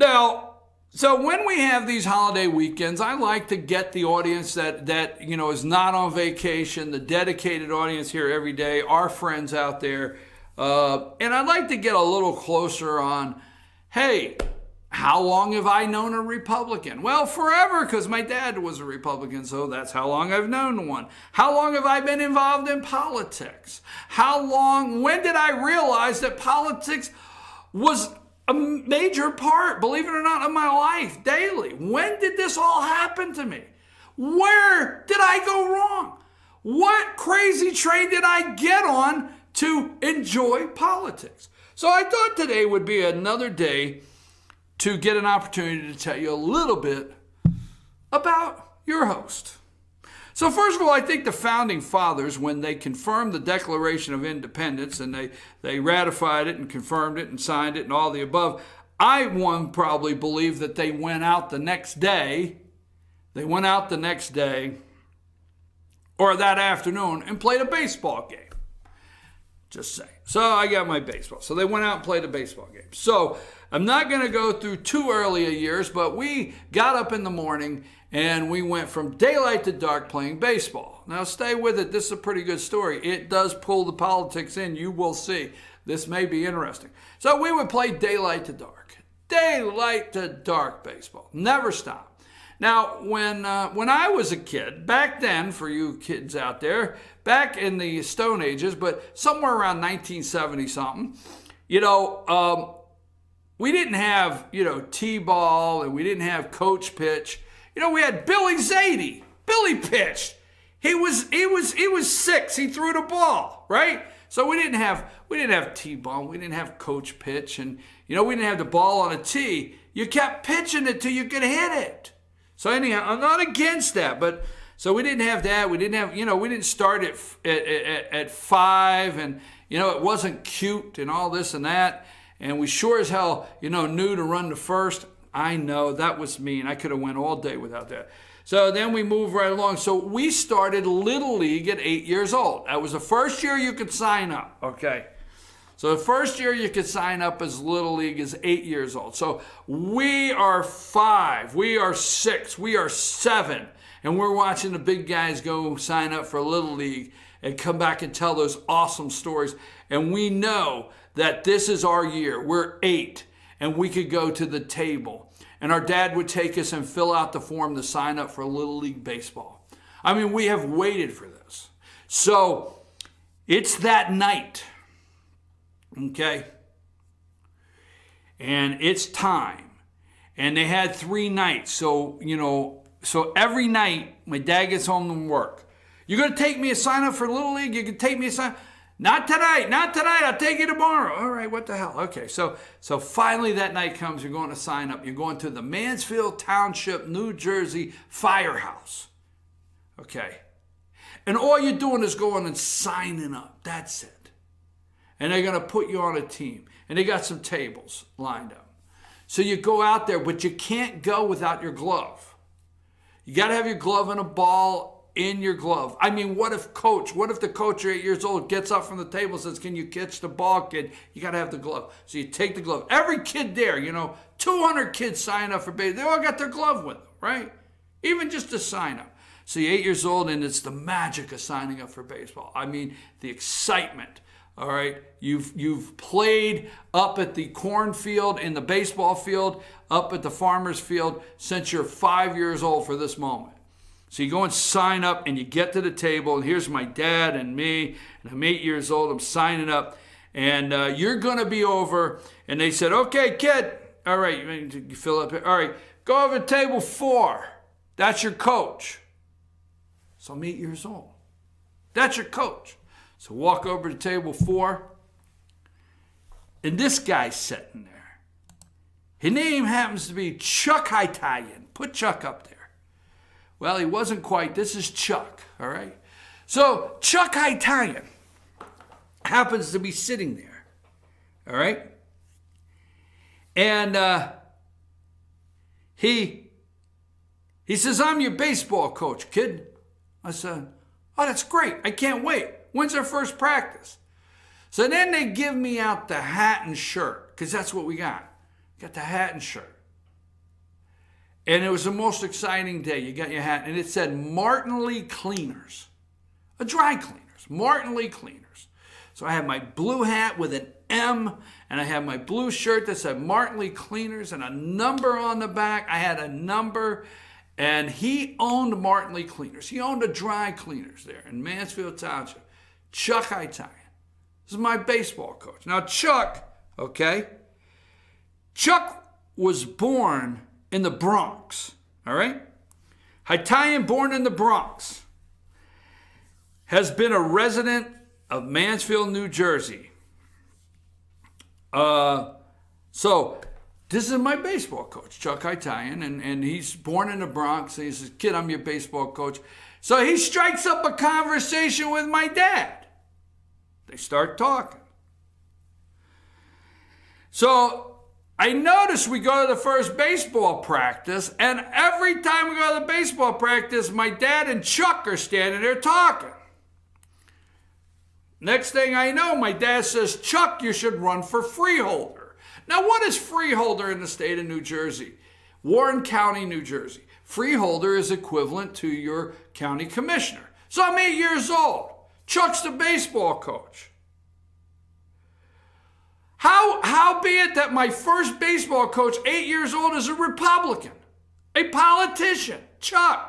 Now, so when we have these holiday weekends, I like to get the audience that you know is not on vacation, the dedicated audience here every day, our friends out there, and I'd like to get a little closer on, hey, how long have I known a Republican? Well, forever, because my dad was a Republican, so that's how long I've known one. How long have I been involved in politics? When did I realize that politics was a major part, believe it or not, of my life daily? When did this all happen to me? Where did I go wrong? What crazy train did I get on to enjoy politics? So I thought today would be another day to get an opportunity to tell you a little bit about your host. So first of all, I think the founding fathers, when they confirmed the Declaration of Independence and they ratified it and confirmed it and signed it and all the above, I probably believe that they went out the next day, or that afternoon and played a baseball game. Just saying. So I got my baseball. So they went out and played a baseball game. So I'm not going to go through too early a years, but we got up in the morning and we went from daylight to dark playing baseball. Now stay with it. This is a pretty good story. It does pull the politics in. You will see. This may be interesting. So we would play daylight to dark baseball. Never stop. Now, when I was a kid, back then, for you kids out there, back in the Stone Ages, but somewhere around 1970-something, we didn't have, T-ball, and we didn't have coach pitch. We had Billy Zadie. Billy pitched. He was 6. He threw the ball, right? So we didn't have T-ball. We didn't have coach pitch, and we didn't have the ball on a tee. You kept pitching it till you could hit it. So anyhow, I'm not against that, but so we didn't have that. We didn't have, we didn't start at 5, and it wasn't cute and all this and that. And we sure as hell, knew to run to first. I know that was mean. I could have went all day without that. So then we moved right along. So we started Little League at 8 years old. That was the first year you could sign up. Okay. So the first year you could sign up as Little League is 8 years old. So we are 5, we are 6, we are 7, and we're watching the big guys go sign up for Little League and come back and tell those awesome stories. And we know that this is our year. We're 8, and we could go to the table. And our dad would take us and fill out the form to sign up for Little League Baseball. I mean, we have waited for this. So it's that night. Okay, and it's time, and they had 3 nights. So so every night my dad gets home from work. You're gonna take me a sign up for Little League? You can take me a sign? Not tonight. I'll take you tomorrow. All right, what the hell? Okay, so finally that night comes. You're going to sign up. You're going to the Mansfield Township, New Jersey Firehouse. Okay, and all you're doing is going and signing up. That's it. And they're going to put you on a team. And they got some tables lined up. So you go out there, but you can't go without your glove. You got to have your glove and a ball in your glove. I mean, what if the coach, you're 8 years old, gets up from the table and says, can you catch the ball, kid? You got to have the glove. So you take the glove. Every kid there, 200 kids sign up for baseball. They all got their glove with them, right? Even just to sign up. So you're 8 years old, and it's the magic of signing up for baseball. I mean, the excitement. All right, you've played up at the cornfield, in the baseball field, up at the farmer's field since you're 5 years old for this moment. So you go and sign up, and you get to the table, and here's my dad and me, and I'm 8 years old. I'm signing up, and you're going to be over. And they said, okay, kid, all right, you fill up here. All right, go over to table 4. That's your coach. So I'm 8 years old. That's your coach. So walk over to table 4, and this guy's sitting there. His name happens to be Chuck Italian. Put Chuck up there. Well, he wasn't quite. This is Chuck, all right? So Chuck Italian happens to be sitting there, all right? And he says, I'm your baseball coach, kid. I said, oh, that's great. I can't wait. When's our first practice? So then they give me out the hat and shirt, because that's what we got. Got the hat and shirt. And it was the most exciting day. You got your hat, and it said Martinley Cleaners, a dry cleaners, Martinley Cleaners. So I had my blue hat with an M, and I had my blue shirt that said Martinley Cleaners and a number on the back. I had a number, and he owned Martinley Cleaners. He owned a dry cleaners there in Mansfield Township. Chuck Italian. This is my baseball coach. Now, Chuck, okay, Chuck was born in the Bronx, all right? Italian, born in the Bronx, has been a resident of Mansfield, New Jersey. So this is my baseball coach, Chuck Italian, and he's born in the Bronx. He says, kid, I'm your baseball coach. So he strikes up a conversation with my dad. They start talking. So I noticed we go to the first baseball practice, and every time we go to the baseball practice, my dad and Chuck are standing there talking. Next thing I know, my dad says, Chuck, you should run for freeholder. Now, what is freeholder in the state of New Jersey? Warren County, New Jersey. Freeholder is equivalent to your county commissioner. So I'm 8 years old. Chuck's the baseball coach. How be it that my first baseball coach, 8 years old, is a Republican, a politician, Chuck.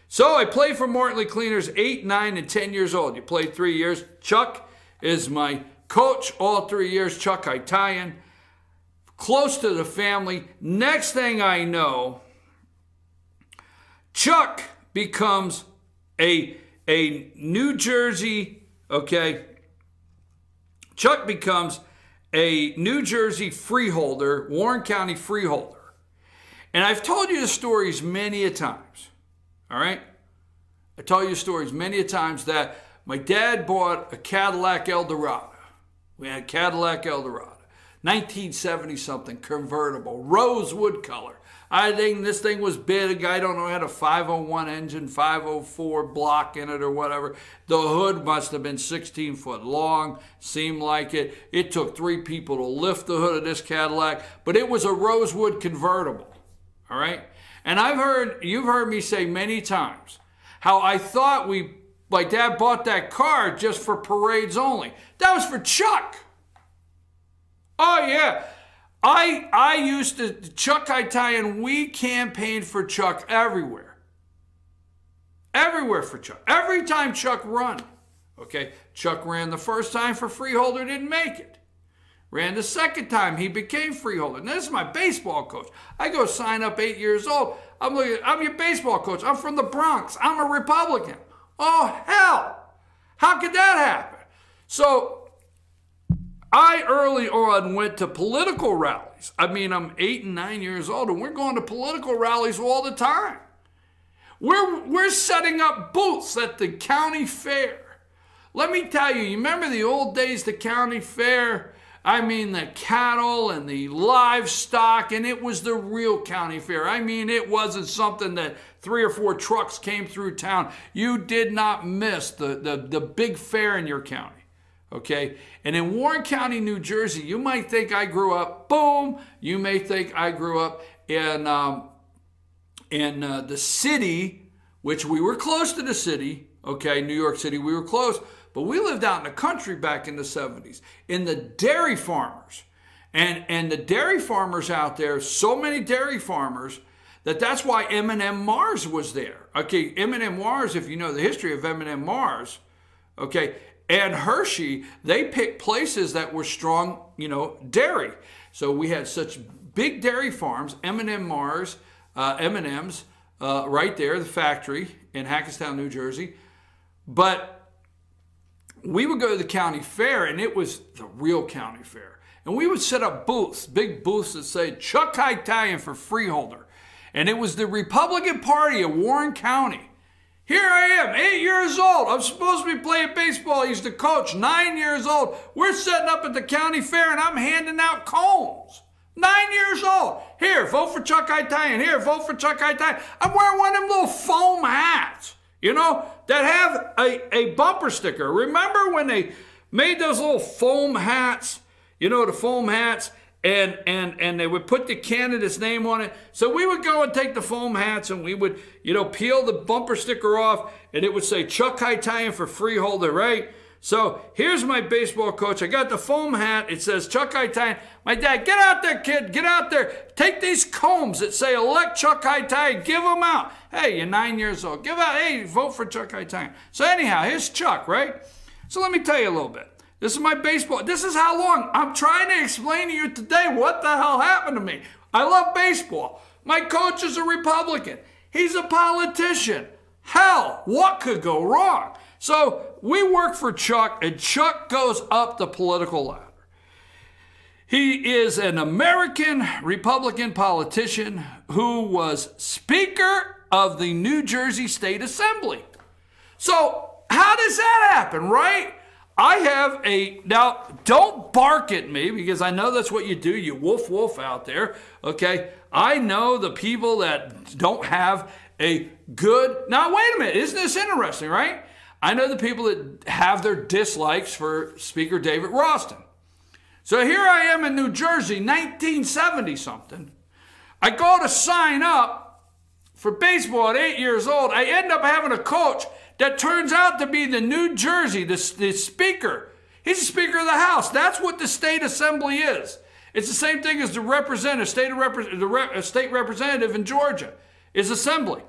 So I played for Martinley Cleaners 8, 9, and 10 years old. You played 3 years. Chuck is my coach all 3 years, Chuck Italian. Close to the family. Next thing I know, Chuck becomes a New Jersey, okay, Chuck becomes a New Jersey freeholder, Warren County freeholder. And I've told you the stories many a times, all right? I tell you stories many a times that my dad bought a Cadillac Eldorado. We had a Cadillac Eldorado, 1970-something convertible, rosewood color. I think this thing was big. I don't know, it had a 501 engine, 504 block in it or whatever. The hood must have been 16 foot long, seemed like it. It took 3 people to lift the hood of this Cadillac, but it was a rosewood convertible, all right? And you've heard me say many times how I thought my dad bought that car just for parades only. That was for Chuck. Oh, yeah. I used to, Chuck Italian, we campaigned for Chuck everywhere. Everywhere for Chuck. Every time Chuck run. Okay, Chuck ran the first time for freeholder, didn't make it. Ran the second time, he became freeholder. Now, this is my baseball coach. I go sign up 8 years old. I'm your baseball coach. I'm from the Bronx. I'm a Republican. Oh, hell. How could that happen? So I early on went to political rallies. I mean, I'm 8 and 9 years old, and we're going to political rallies all the time. We're setting up booths at the county fair. Let me tell you, you remember the old days, the county fair? I mean, the cattle and the livestock, and it was the real county fair. I mean, it wasn't something that 3 or 4 trucks came through town. You did not miss the big fair in your county. Okay, and in Warren County, New Jersey, you might think I grew up, boom, you may think I grew up in the city, which we were close to the city, okay, New York City, we were close, but we lived out in the country back in the 70s, in the dairy farmers, and the dairy farmers out there, so many dairy farmers, that's why M&M Mars was there. Okay, M&M Mars, if you know the history of M&M Mars, okay, and Hershey, they picked places that were strong, you know, dairy. So we had such big dairy farms, M&M Mars, M&M's, right there, the factory in Hackettstown, New Jersey. But we would go to the county fair, and it was the real county fair. And we would set up booths, big booths that say, Chuck Italian for freeholder. And it was the Republican Party of Warren County. Here I am, 8 years old. I'm supposed to be playing baseball. He's the coach, 9 years old. We're setting up at the county fair, and I'm handing out cones. 9 years old. Here, vote for Chuck Italian. Here, vote for Chuck Italian. I'm wearing one of them little foam hats, you know, that have a bumper sticker. Remember when they made those little foam hats, you know, the foam hats, and they would put the candidate's name on it. So we would go and take the foam hats and we would, peel the bumper sticker off, and it would say Chuck Italian for freeholder, right? So here's my baseball coach. I got the foam hat. It says Chuck Italian. My dad, get out there, kid. Get out there. Take these combs that say elect Chuck Italian. Give them out. Hey, you're 9 years old. Give out. Hey, vote for Chuck Italian. So anyhow, here's Chuck, right? So let me tell you a little bit. This is my baseball. This is how long. I'm trying to explain to you today what the hell happened to me. I love baseball. My coach is a Republican. He's a politician. Hell, what could go wrong? So we work for Chuck, and Chuck goes up the political ladder. He is an American Republican politician who was Speaker of the New Jersey State Assembly. So how does that happen, right? Now, don't bark at me, because I know that's what you do, you wolf out there, okay? I know the people that don't have a good, now wait a minute, isn't this interesting, right? I know the people that have their dislikes for Speaker David Ralston. So here I am in New Jersey, 1970 something. I go to sign up for baseball at 8 years old. I end up having a coach that turns out to be the New Jersey, the speaker. He's the Speaker of the House. That's what the state assembly is. It's the same thing as the representative, state representative in Georgia is assembly.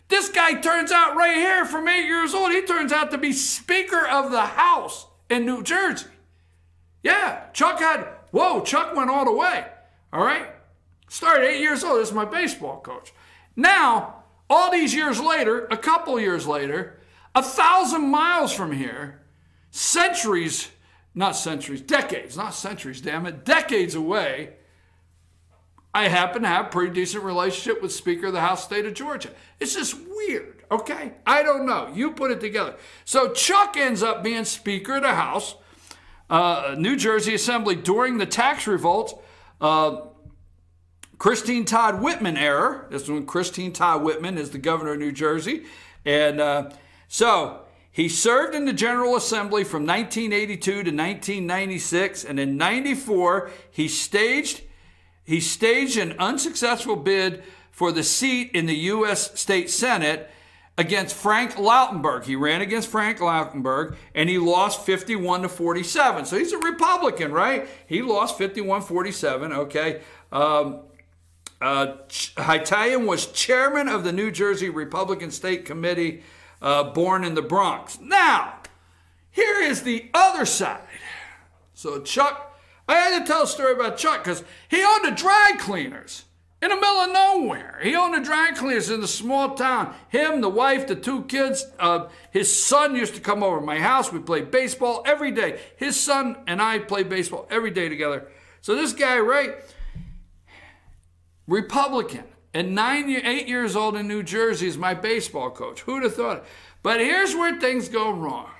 This guy turns out right here from 8 years old, he turns out to be Speaker of the House in New Jersey. Yeah, Chuck went all the way, all right? Started 8 years old, this is my baseball coach. Now, all these years later, a couple years later, 1,000 miles from here, decades away, I happen to have a pretty decent relationship with Speaker of the House, state of Georgia. It's just weird, okay? I don't know. You put it together. So Chuck ends up being Speaker of the House, New Jersey Assembly during the tax revolt, Christine Todd Whitman era. This is when Christine Todd Whitman is the governor of New Jersey. And so he served in the General Assembly from 1982 to 1996. And in 94, he staged an unsuccessful bid for the seat in the U.S. State Senate against Frank Lautenberg. He ran against Frank Lautenberg, and he lost 51-47. So he's a Republican, right? He lost 51-47, okay? Italian was chairman of the New Jersey Republican State Committee, born in the Bronx. Now, here is the other side. So Chuck, I had to tell a story about Chuck because he owned the dry cleaners in the middle of nowhere. He owned the dry cleaners in the small town. Him, the wife, the two kids. His son used to come over to my house. We played baseball every day. His son and I played baseball every day together. So this guy, right, Republican, and 8 years old in New Jersey is my baseball coach. Who'd have thought it? But here's where things go wrong.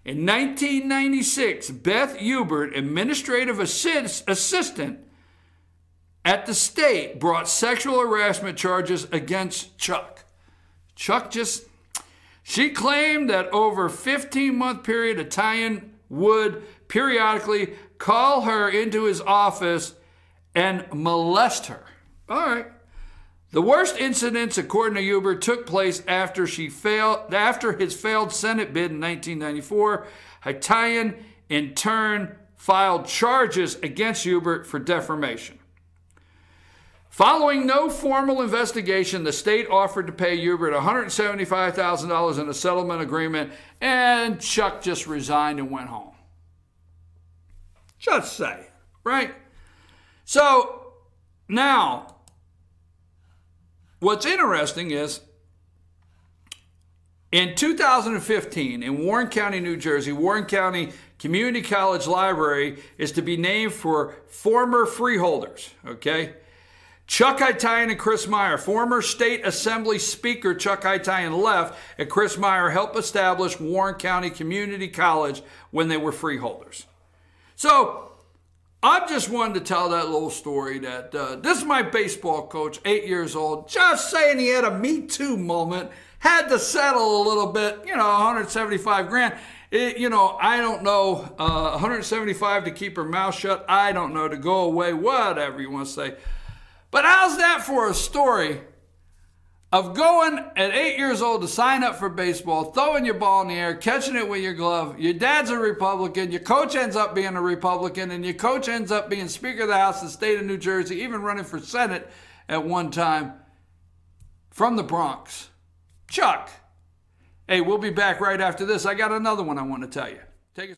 In 1996, Beth Hubert, administrative assistant at the state, brought sexual harassment charges against Chuck. She claimed that over a 15-month period, Italian would periodically call her into his office and molest her. All right. The worst incidents, according to Hubert, took place after his failed Senate bid in 1994. Italian, in turn, filed charges against Hubert for defamation. Following no formal investigation, the state offered to pay Hubert $175,000 in a settlement agreement, and Chuck just resigned and went home. Just say, right? So, now, what's interesting is, in 2015, in Warren County, New Jersey, Warren County Community College Library is to be named for former freeholders, okay? Chuck Italian and Chris Meyer, former State Assembly Speaker Chuck Italian left, and Chris Meyer helped establish Warren County Community College when they were freeholders. So, I just wanted to tell that little story that this is my baseball coach, 8 years old, just saying he had a Me Too moment, had to settle a little bit, $175 grand. You know, I don't know, 175 to keep her mouth shut. I don't know, to go away, whatever you want to say. But how's that for a story of going at 8 years old to sign up for baseball, throwing your ball in the air, catching it with your glove? Your dad's a Republican, your coach ends up being a Republican, and your coach ends up being Speaker of the House of the state of New Jersey, even running for Senate at one time, from the Bronx. Chuck. Hey, we'll be back right after this. I got another one I want to tell you. Take it.